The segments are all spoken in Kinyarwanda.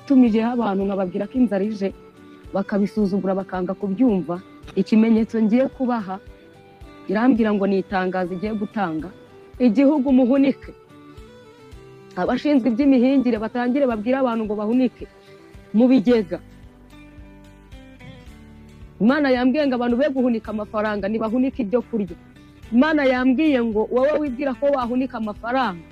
tumijeho abantu nkababwira ko inzara ije bakabisuzugura bakanga kubyumva. Ikimenyetso ngiye kubaha irambwira ngo ni itangazo igiye gutanga, igihugu muhunike. Abashinzwe iby'imihingire batangire babwira abantu ngo bahunike mu bigega. Imana yambwiye ngo abantu be guhunika amafaranga ntibahunike ibyo kurya. Imana yambwiye ngo wowe wibwira ko wahunika amafaranga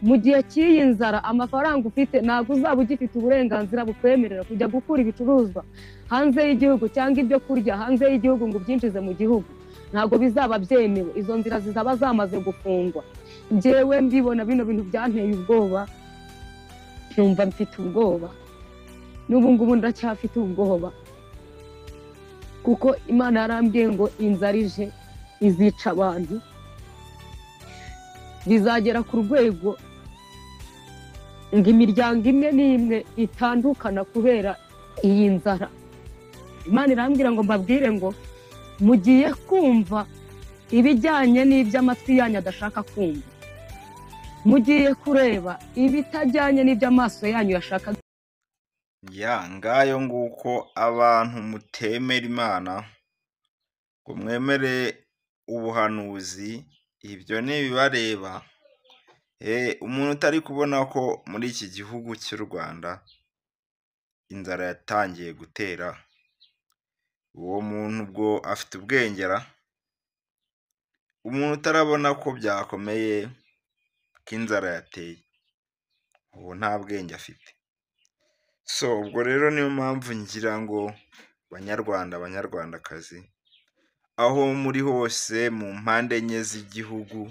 mu gihe cy'iyi nzara, amafaranga ufite ntabwo uzaba ugifite uburenganzira bukwemerera kujya gukura ibicuruzwa hanze y'igihugu cyangwa ibyo kurya hanze y'igihugu ngo byinjize mu gihugu. Ntabwo bizaba byemewe, izo nzira zizaba zamaze gufungwa. Njyewe mbibona bino bintu byanteye ubwoba, numva mfite ubwoba, n'ubu ngubu ndacyafite ubwoba, kuko Imana yarambwiye ngo inzara ije izica abantu, bizagera ku rwego ngo imiryango imwe n'imwe itandukana kubera iyi nzara. Imana irambwira ngo mbabwire ngo mugiye kumva ibijyanye n'iby'amatwi yanyu adashaka kumva, mugiye kureba ibitajyanye n'iby'amaso yanyu yashaka. Ngayo nguko abantu mutemera Imana ngo mwemere ubuhanuzi, ibyo ntibibareba. Umuntu utari kubona ko muri iki gihugu cy'u Rwanda inzara yatangiye gutera, uwo muntu ubwo afite ubwengera. Umuntu utarabona ko byakomeye ko inzara yateye, uwo nta bwenge afite. Ubwo rero niyo mpamvu ngira ngo banyarwanda banyarwandakazi, aho muri hose mu mpande enye z'igihugu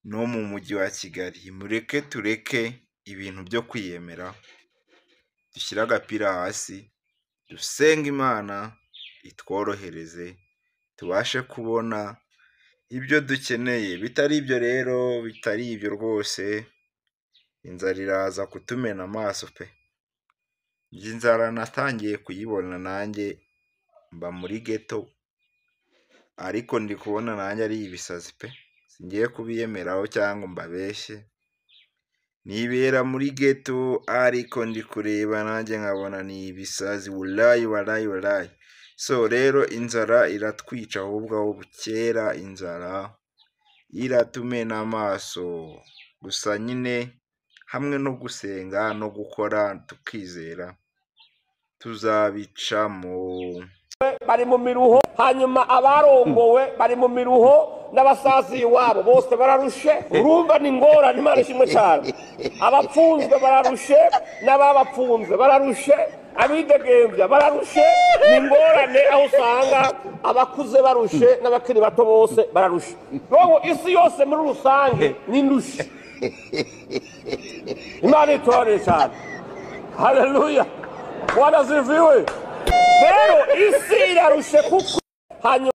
no mu mujyi wa Kigali, mureke tureke ibintu byo kwiyemera, dushyire agapira hasi, dusenga Imana itworohereze tubashe kubona ibyo dukeneye. Bitari ibyo rero, bitari ibyo rwose, inzara iraza kutumena amaso pe. Inzara natangiye kuyibona nanjye, mba muri ghetto, ariko ndi kubona nanjye ari ibisazi pe. Singiye kubiyemeraho cyangwa mbabeshye, nibera muri ghetto ariko ndi kureba nanjye nkabona ni ibisazi, wallahi wallahi wallahi. Rero inzara iratwica, ahubwo aho bukera inzara iratumena amaso. Gusa nyine hamwe no gusenga no gukora tukizera tuzabicamo. Bari mu miruho, hanyuma abarongowe bari mu miruho n'abasazi iwabo bose bararushe. Urumva ni ngorane, Imana ishimwe cyane. Abapfunzwe bararushe n'ababapfunze bararushe, abidegembya bararushe. Ni ngorane aho usanga abakuze barushe n'abakiri bato bose bararushe. Wowe isi yose muri rusange ni ndushe. Imana itore cyane. Haleluya. Bwana ziviwe. Rero isi irarushe kuko hanyuma